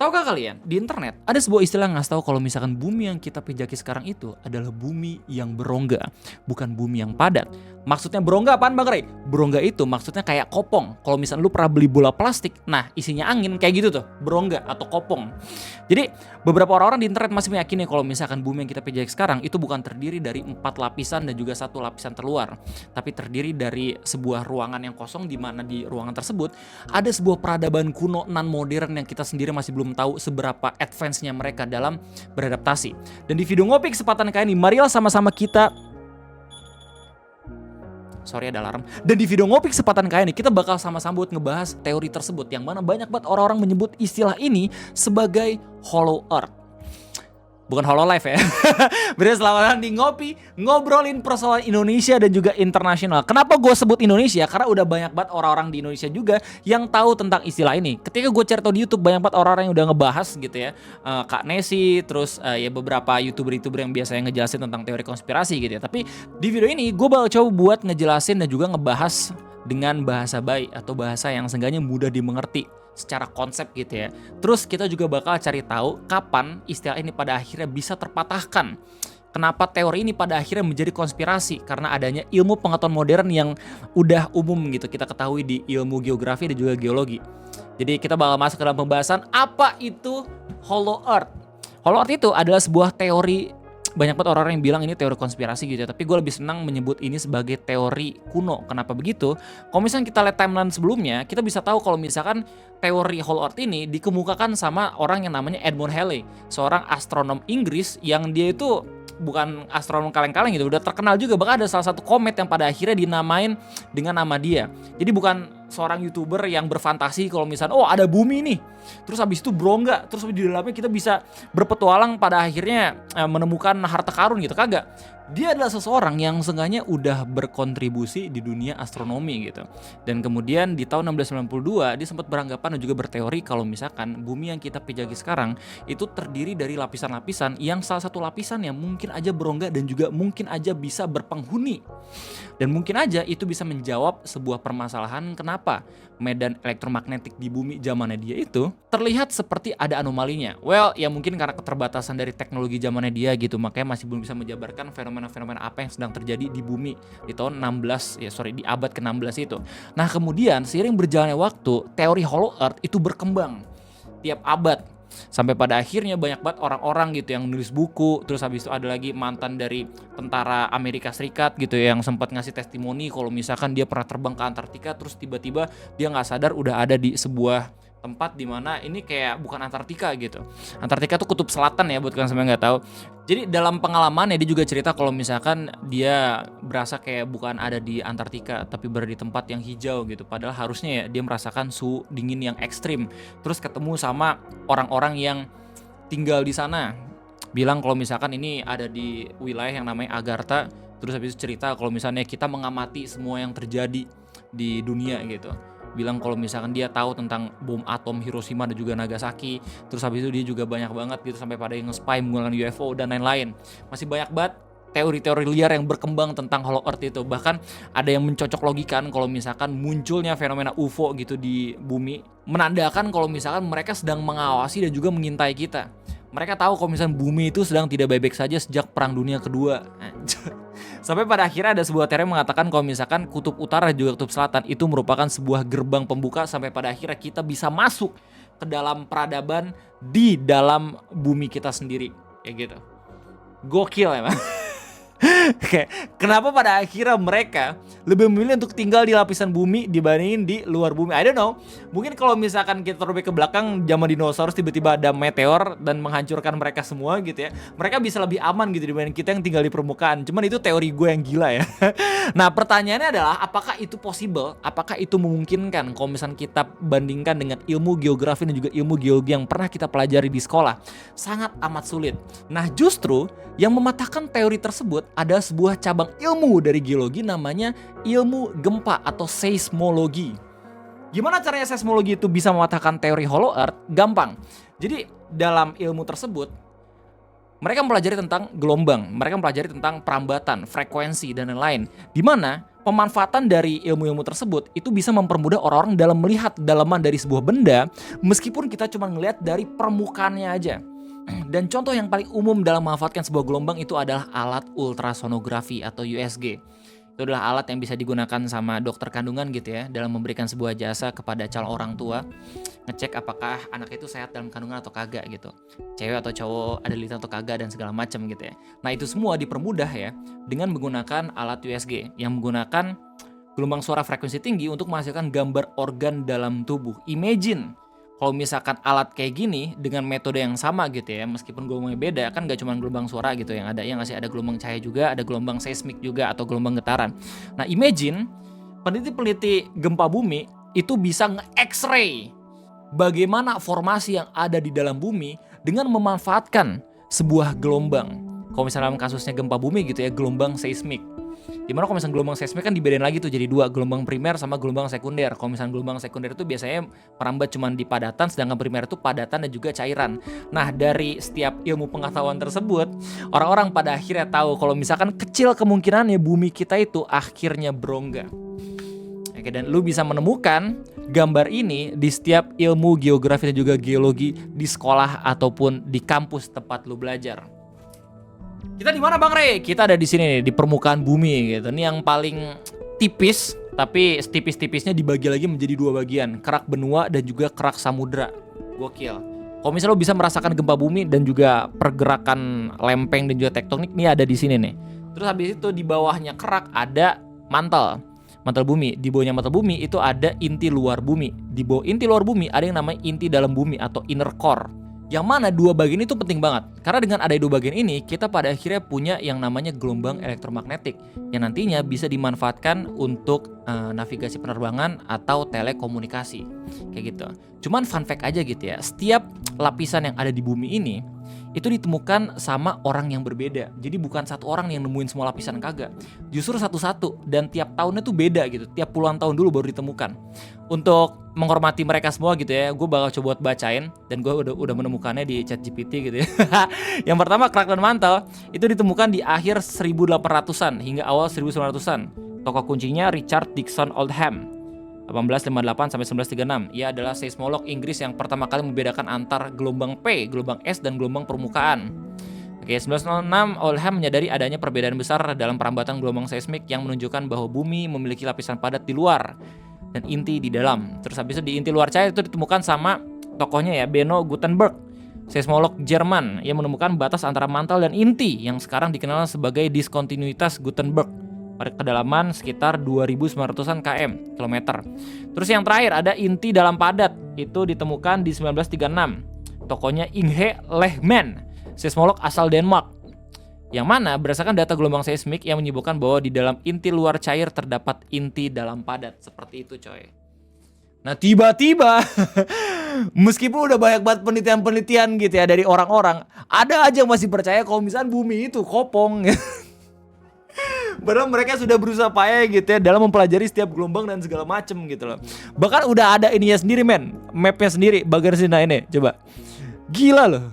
Tahukah kalian, di internet ada sebuah istilah yang ngasih tahu kalau misalkan bumi yang kita pijaki sekarang itu adalah bumi yang berongga, bukan bumi yang padat. Maksudnya berongga apaan Bang Ray? Berongga itu maksudnya kayak kopong. Kalau misalnya lu pernah beli bola plastik, nah isinya angin kayak gitu tuh, berongga atau kopong. Jadi beberapa orang-orang di internet masih meyakini kalau misalkan bumi yang kita pijaki sekarang itu bukan terdiri dari 4 lapisan dan juga 1 lapisan terluar, tapi terdiri dari sebuah ruangan yang kosong, di mana di ruangan tersebut ada sebuah peradaban kuno non modern yang kita sendiri masih belum tahu seberapa advance-nya mereka dalam beradaptasi. Dan di video ngopi kesempatan kali ini, marilah sama-sama kita ada alarm. Dan di video ngopi kesempatan kali ini kita bakal sama-sama buat ngebahas teori tersebut, yang mana banyak banget orang-orang menyebut istilah ini sebagai Hollow Earth. Bukan Hololive ya. Berarti selamat datang di Ngopi, ngobrolin persoalan Indonesia dan juga internasional. Kenapa gue sebut Indonesia? Karena udah banyak banget orang-orang di Indonesia juga yang tahu tentang istilah ini. Ketika gue cari tahu di YouTube, banyak banget orang-orang yang udah ngebahas gitu ya. Kak Nesi, terus ya beberapa YouTuber-YouTuber yang biasanya ngejelasin tentang teori konspirasi gitu ya. Tapi di video ini gue bakal coba buat ngejelasin dan juga ngebahas dengan bahasa baik atau bahasa yang seenggaknya mudah dimengerti secara konsep gitu ya. Terus kita juga bakal cari tahu kapan istilah ini pada akhirnya bisa terpatahkan. Kenapa teori ini pada akhirnya menjadi konspirasi? Karena adanya ilmu pengetahuan modern yang udah umum gitu kita ketahui di ilmu geografi dan juga geologi. Jadi kita bakal masuk ke dalam pembahasan apa itu Hollow Earth. Hollow Earth itu adalah sebuah teori. Banyak banget orang-orang yang bilang ini teori konspirasi gitu ya, tapi gue lebih senang menyebut ini sebagai teori kuno. Kenapa begitu? Kalau misalnya kita lihat timeline sebelumnya, kita bisa tahu kalau misalkan teori Hollow Earth ini dikemukakan sama orang yang namanya Edmund Halley, seorang astronom Inggris yang dia itu bukan astronom kaleng-kaleng gitu, udah terkenal juga. Bahkan ada salah satu komet yang pada akhirnya dinamain dengan nama dia. Jadi bukan seorang YouTuber yang berfantasi kalau misalnya oh ada bumi nih, terus habis itu berongga, terus di dalamnya kita bisa berpetualang pada akhirnya menemukan harta karun gitu. Kagak. Dia adalah seseorang yang seenggaknya udah berkontribusi di dunia astronomi gitu. Dan kemudian di tahun 1692 dia sempat beranggapan dan juga berteori kalau misalkan bumi yang kita pijaki sekarang itu terdiri dari lapisan-lapisan yang salah satu lapisan yang mungkin aja berongga dan juga mungkin aja bisa berpenghuni. Dan mungkin aja itu bisa menjawab sebuah permasalahan kenapa medan elektromagnetik di bumi zamannya dia itu terlihat seperti ada anomalinya. Well, ya mungkin karena keterbatasan dari teknologi zamannya dia gitu, makanya masih belum bisa menjabarkan fenomena-fenomena apa yang sedang terjadi di bumi di tahun di abad ke-16 itu. Nah, kemudian seiring berjalannya waktu, teori Hollow Earth itu berkembang tiap abad. Sampai pada akhirnya banyak banget orang-orang gitu yang nulis buku. Terus habis itu ada lagi mantan dari tentara Amerika Serikat gitu yang sempat ngasih testimoni kalau misalkan dia pernah terbang ke Antartika, terus tiba-tiba dia nggak sadar udah ada di sebuah tempat di mana ini kayak bukan Antartika gitu. Antartika tuh kutub selatan ya, buat kalian semua nggak tahu. Jadi dalam pengalamannya dia juga cerita kalau misalkan dia berasa kayak bukan ada di Antartika tapi berada di tempat yang hijau gitu. Padahal harusnya ya dia merasakan suhu dingin yang ekstrim. Terus ketemu sama orang-orang yang tinggal di sana. Bilang kalau misalkan ini ada di wilayah yang namanya Agartha. Terus habis itu cerita kalau misalnya kita mengamati semua yang terjadi di dunia gitu. Bilang kalau misalkan dia tahu tentang bom atom Hiroshima dan juga Nagasaki. Terus habis itu dia juga banyak banget gitu sampai pada yang nge-spy menggunakan UFO dan lain-lain. Masih banyak banget teori-teori liar yang berkembang tentang Hollow Earth itu. Bahkan ada yang mencocok logikan kalau misalkan munculnya fenomena UFO gitu di bumi menandakan kalau misalkan mereka sedang mengawasi dan juga mengintai kita. Mereka tahu kalau misalkan bumi itu sedang tidak baik-baik saja sejak Perang Dunia Kedua. Sampai pada akhirnya ada sebuah teori mengatakan kalau misalkan kutub utara dan juga kutub selatan itu merupakan sebuah gerbang pembuka sampai pada akhirnya kita bisa masuk ke dalam peradaban di dalam bumi kita sendiri. Kayak gitu. Gokil emang. Kenapa pada akhirnya mereka lebih memilih untuk tinggal di lapisan bumi dibandingin di luar bumi? I don't know. Mungkin kalau misalkan kita terbalik ke belakang zaman dinosaurus tiba-tiba ada meteor dan menghancurkan mereka semua gitu ya, mereka bisa lebih aman gitu dibanding kita yang tinggal di permukaan. Cuman itu teori gue yang gila ya. Nah, pertanyaannya adalah apakah itu possible? Apakah itu memungkinkan kalau misalkan kita bandingkan dengan ilmu geografi dan juga ilmu geologi yang pernah kita pelajari di sekolah? Sangat amat sulit. Nah, justru yang mematahkan teori tersebut ada sebuah cabang ilmu dari geologi namanya ilmu gempa atau seismologi. Gimana caranya seismologi itu bisa mematahkan teori Hollow Earth? Gampang. Jadi dalam ilmu tersebut mereka mempelajari tentang gelombang, mereka mempelajari tentang perambatan, frekuensi dan lain-lain. Di mana pemanfaatan dari ilmu-ilmu tersebut itu bisa mempermudah orang-orang dalam melihat dalaman dari sebuah benda meskipun kita cuma ngelihat dari permukaannya aja. Dan contoh yang paling umum dalam memanfaatkan sebuah gelombang itu adalah alat ultrasonografi atau USG. Itu adalah alat yang bisa digunakan sama dokter kandungan gitu ya, dalam memberikan sebuah jasa kepada calon orang tua, ngecek apakah anak itu sehat dalam kandungan atau kagak gitu, cewek atau cowok, ada lintang atau kagak dan segala macam gitu ya. Nah itu semua dipermudah ya dengan menggunakan alat USG yang menggunakan gelombang suara frekuensi tinggi untuk menghasilkan gambar organ dalam tubuh. Imagine kalau misalkan alat kayak gini dengan metode yang sama gitu ya, meskipun gelombangnya beda, kan gak cuma gelombang suara gitu yang ada, ada gelombang cahaya juga, ada gelombang seismik juga atau gelombang getaran. Nah imagine peneliti-peneliti gempa bumi itu bisa nge-X-ray bagaimana formasi yang ada di dalam bumi dengan memanfaatkan sebuah gelombang. Kalau misalnya dalam kasusnya gempa bumi gitu ya, gelombang seismik. Dimana kalau misalnya gelombang seismik kan dibedain lagi tuh jadi dua, gelombang primer sama gelombang sekunder. Kalau misalnya gelombang sekunder itu biasanya merambat cuma di padatan, sedangkan primer itu padatan dan juga cairan. Nah dari setiap ilmu pengetahuan tersebut, orang-orang pada akhirnya tahu kalau misalkan kecil kemungkinannya bumi kita itu akhirnya berongga. Oke, dan lu bisa menemukan gambar ini di setiap ilmu geografi dan juga geologi di sekolah ataupun di kampus tempat lu belajar. Kita di mana Bang Rey? Kita ada di sini nih, di permukaan bumi gitu. Ini yang paling tipis, tapi setipis-tipisnya dibagi lagi menjadi dua bagian, kerak benua dan juga kerak samudra. Gokil. Kalau misalnya lo bisa merasakan gempa bumi dan juga pergerakan lempeng dan juga tektonik, ini ada di sini nih. Terus habis itu di bawahnya kerak ada mantel bumi. Di bawahnya mantel bumi itu ada inti luar bumi. Di bawah inti luar bumi ada yang namanya inti dalam bumi atau inner core. Yang mana dua bagian itu penting banget. Karena dengan ada dua bagian ini, kita pada akhirnya punya yang namanya gelombang elektromagnetik yang nantinya bisa dimanfaatkan untuk navigasi penerbangan atau telekomunikasi. Kayak gitu. Cuman fun fact aja gitu ya, setiap lapisan yang ada di bumi ini itu ditemukan sama orang yang berbeda. Jadi bukan satu orang yang nemuin semua lapisan, kagak. Justru satu-satu, dan tiap tahunnya tuh beda gitu. Tiap puluhan tahun dulu baru ditemukan. Untuk menghormati mereka semua gitu ya, gue bakal coba buat bacain, dan gue udah menemukannya di ChatGPT gitu ya. Yang pertama, kerak dan mantel itu ditemukan di akhir 1800-an hingga awal 1900-an. Tokoh kuncinya Richard Dixon Oldham. 1858 sampai 1936. Ia adalah seismolog Inggris yang pertama kali membedakan antar gelombang P, gelombang S dan gelombang permukaan. Oke, 1906 Oldham menyadari adanya perbedaan besar dalam perambatan gelombang seismik yang menunjukkan bahwa bumi memiliki lapisan padat di luar dan inti di dalam. Terus habis itu di inti luar cair itu ditemukan sama tokohnya ya, Benno Gutenberg, seismolog Jerman yang menemukan batas antara mantel dan inti yang sekarang dikenal sebagai diskontinuitas Gutenberg pada kedalaman sekitar 2.900-an kilometer. Terus yang terakhir ada inti dalam padat, itu ditemukan di 1936. Tokohnya Inge Lehmann, seismolog asal Denmark. Yang mana berdasarkan data gelombang seismik yang menyebutkan bahwa di dalam inti luar cair terdapat inti dalam padat. Seperti itu coy. Nah tiba-tiba meskipun udah banyak banget penelitian-penelitian gitu ya dari orang-orang, ada aja yang masih percaya kalau misalnya bumi itu kopong. Padahal mereka sudah berusaha payah gitu ya dalam mempelajari setiap gelombang dan segala macem gitu loh. Bahkan udah ada ininya sendiri men, mapnya sendiri bagian sini ini, coba. Gila loh.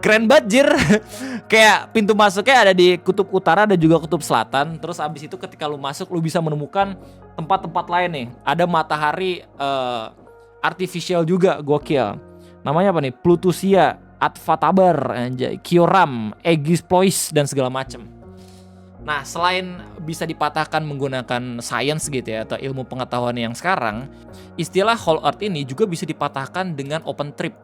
Keren banget jir. Kayak pintu masuknya ada di kutub utara dan juga kutub selatan. Terus abis itu ketika lu masuk lu bisa menemukan tempat-tempat lain nih. Ada matahari artificial juga, gokil. Namanya apa nih? Plutusia, Atfatabar, Kioram, Aegis Plois dan segala macem. Nah, selain bisa dipatahkan menggunakan sains gitu ya, atau ilmu pengetahuan yang sekarang, istilah Hollow Earth ini juga bisa dipatahkan dengan open trip.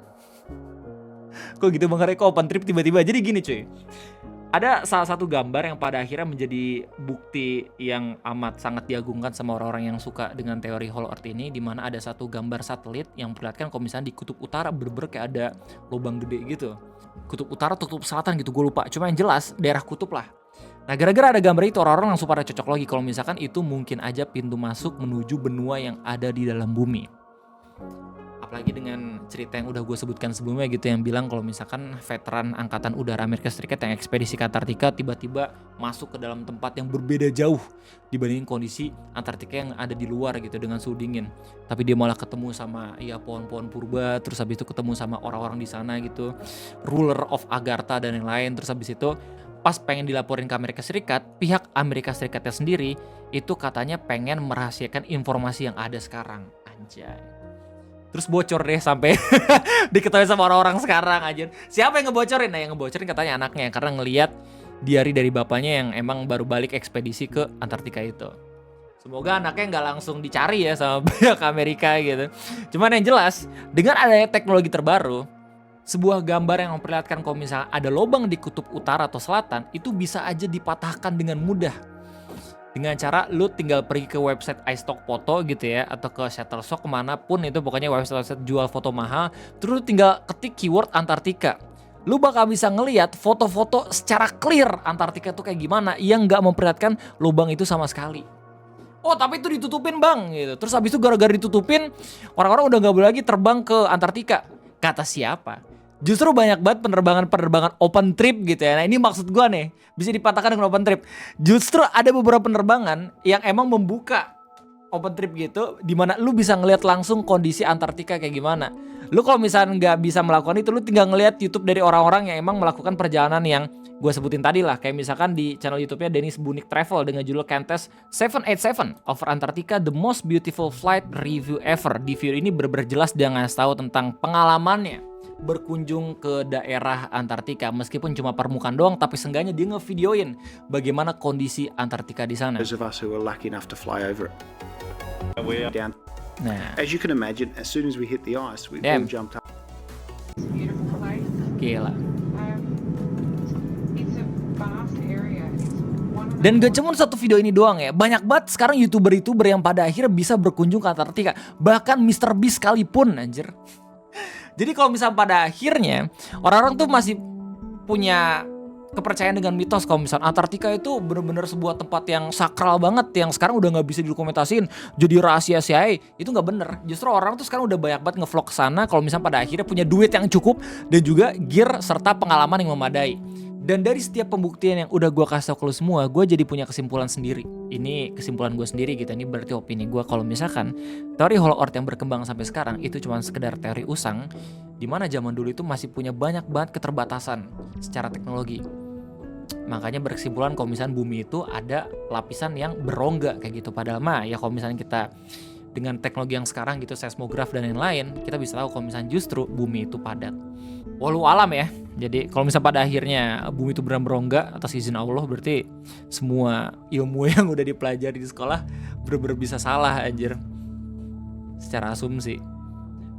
Kok gitu Bang Rey, kok open trip tiba-tiba? Jadi gini cuy, ada salah satu gambar yang pada akhirnya menjadi bukti yang amat sangat diagungkan sama orang-orang yang suka dengan teori Hollow Earth ini, di mana ada satu gambar satelit yang memperlihatkan kalau misalnya di kutub utara bener-bener kayak ada lubang gede gitu. Kutub utara atau kutub selatan gitu, gue lupa. Cuma yang jelas daerah kutub lah. Nah gara-gara ada gambar itu orang-orang langsung pada cocok lagi kalau misalkan itu mungkin aja pintu masuk menuju benua yang ada di dalam bumi. Apalagi dengan cerita yang udah gue sebutkan sebelumnya gitu, yang bilang kalau misalkan veteran Angkatan Udara Amerika Serikat yang ekspedisi ke Antartika tiba-tiba masuk ke dalam tempat yang berbeda jauh dibandingin kondisi Antartika yang ada di luar gitu dengan suhu dingin. Tapi dia malah ketemu sama pohon-pohon purba, terus habis itu ketemu sama orang-orang di sana gitu, ruler of Agartha dan yang lain. Terus habis itu pas pengen dilaporin ke Amerika Serikat, pihak Amerika Serikatnya sendiri itu katanya pengen merahasiakan informasi yang ada sekarang. Anjay. Terus bocor deh sampai diketahui sama orang-orang sekarang aja. Siapa yang ngebocorin? Nah, yang ngebocorin katanya anaknya karena ngelihat diary dari bapaknya yang emang baru balik ekspedisi ke Antartika itu. Semoga anaknya nggak langsung dicari ya sama pihak Amerika gitu. Cuman yang jelas, dengan adanya teknologi terbaru, sebuah gambar yang memperlihatkan kalau misalnya ada lubang di kutub utara atau selatan, itu bisa aja dipatahkan dengan mudah. Dengan cara lu tinggal pergi ke website iStock Foto gitu ya, atau ke Shutterstock kemanapun itu, pokoknya website jual foto mahal, terus lu tinggal ketik keyword Antartika. Lu bakal bisa ngelihat foto-foto secara clear Antartika itu kayak gimana yang nggak memperlihatkan lubang itu sama sekali. Oh tapi itu ditutupin bang gitu. Terus habis itu gara-gara ditutupin, orang-orang udah nggak boleh lagi terbang ke Antartika. Kata siapa? Justru banyak banget penerbangan open trip gitu ya. Nah ini maksud gue nih, bisa dipatahkan dengan open trip. Justru ada beberapa penerbangan yang emang membuka open trip gitu, dimana lu bisa ngelihat langsung kondisi Antartika kayak gimana. Lu kalau misalnya nggak bisa melakukan itu, lu tinggal ngelihat YouTube dari orang-orang yang emang melakukan perjalanan yang gue sebutin tadi lah. Kayak misalkan di channel YouTube-nya Dennis Bunik Travel dengan judul Cantes 787 Over Antarctica, The Most Beautiful Flight Review Ever. Di video ini bener-bener jelas dia ngasih tahu tentang pengalamannya berkunjung ke daerah Antartika, meskipun cuma permukaan doang, tapi seenggaknya dia ngevideoin bagaimana kondisi Antartika di sana. Those of us who were lucky enough to fly over it. Down. Nah, As you can imagine, as soon as we hit the ice, we all jumped up. It's a beautiful place. gila. It's a vast area. It's one of the Dan gak cuma satu video ini doang ya, banyak banget sekarang YouTuber-YouTuber yang pada akhirnya bisa berkunjung ke Antartika. Bahkan Mr. Beast sekalipun anjir. Jadi kalau misalnya pada akhirnya orang-orang tuh masih punya kepercayaan dengan mitos kalau misalnya Antartika itu benar-benar sebuah tempat yang sakral banget yang sekarang udah nggak bisa didokumentasiin jadi rahasia CIA, itu nggak bener. Justru orang tuh sekarang udah banyak banget ngevlog ke sana kalau misalnya pada akhirnya punya duit yang cukup dan juga gear serta pengalaman yang memadai. Dan dari setiap pembuktian yang udah gue kasih tau ke lu semua, gue jadi punya kesimpulan sendiri. Ini kesimpulan gue sendiri gitu, ini berarti opini gue. Kalau misalkan teori Hollow Earth yang berkembang sampai sekarang itu cuma sekedar teori usang, dimana zaman dulu itu masih punya banyak banget keterbatasan secara teknologi. Makanya berkesimpulan kalau misalnya bumi itu ada lapisan yang berongga kayak gitu. Padahal mah ya kalau misalnya kita dengan teknologi yang sekarang gitu, seismograf dan lain-lain, kita bisa tahu kalau misalnya justru bumi itu padat. Walau alam ya. Jadi kalau misalnya pada akhirnya bumi itu benar berongga atas izin Allah, berarti semua ilmu yang udah dipelajari di sekolah bener-bener bisa salah anjir. Secara asumsi.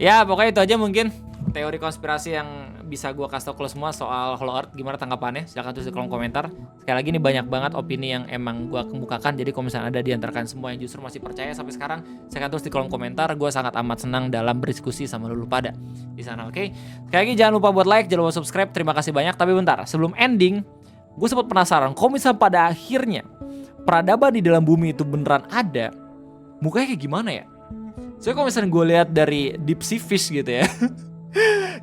Ya pokoknya itu aja mungkin teori konspirasi yang bisa gue kasih tau ke lo semua soal Hollow Earth. Gimana tanggapannya? Silahkan tulis di kolom komentar. Sekali lagi ini banyak banget opini yang emang gue kemukakan. Jadi kalau misalnya ada di antara kalian semua yang justru masih percaya sampai sekarang, silahkan tulis di kolom komentar. Gue sangat amat senang dalam berdiskusi sama lu pada di sana, oke? Sekali lagi jangan lupa buat like, jangan lupa subscribe. Terima kasih banyak. Tapi bentar, sebelum ending, gue sempat penasaran. Kalau misalnya pada akhirnya peradaban di dalam bumi itu beneran ada, mukanya kayak gimana ya? Soalnya kalau misalnya gue lihat dari deep sea fish gitu ya,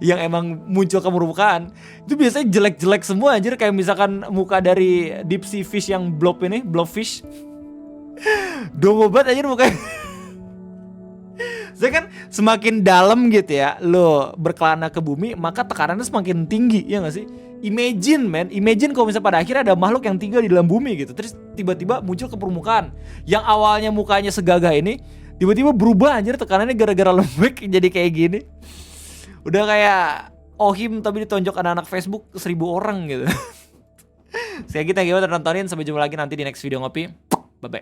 yang emang muncul ke permukaan, itu biasanya jelek-jelek semua anjir. Kayak misalkan muka dari deep sea fish yang blobfish, dongo banget anjir mukanya. Saya kan semakin dalam gitu ya lo berkelana ke bumi, maka tekanannya semakin tinggi, ya gak sih? Imagine kalau misalnya pada akhirnya ada makhluk yang tinggal di dalam bumi gitu, terus tiba-tiba muncul ke permukaan, yang awalnya mukanya segagah ini tiba-tiba berubah anjir, tekanannya gara-gara lembek jadi kayak gini. Udah kayak Ohim tapi ditonjok anak-anak Facebook 1000 orang gitu. Sekali lagi thank you udah nontonin, sampai jumpa lagi nanti di next video ngopi. Bye bye.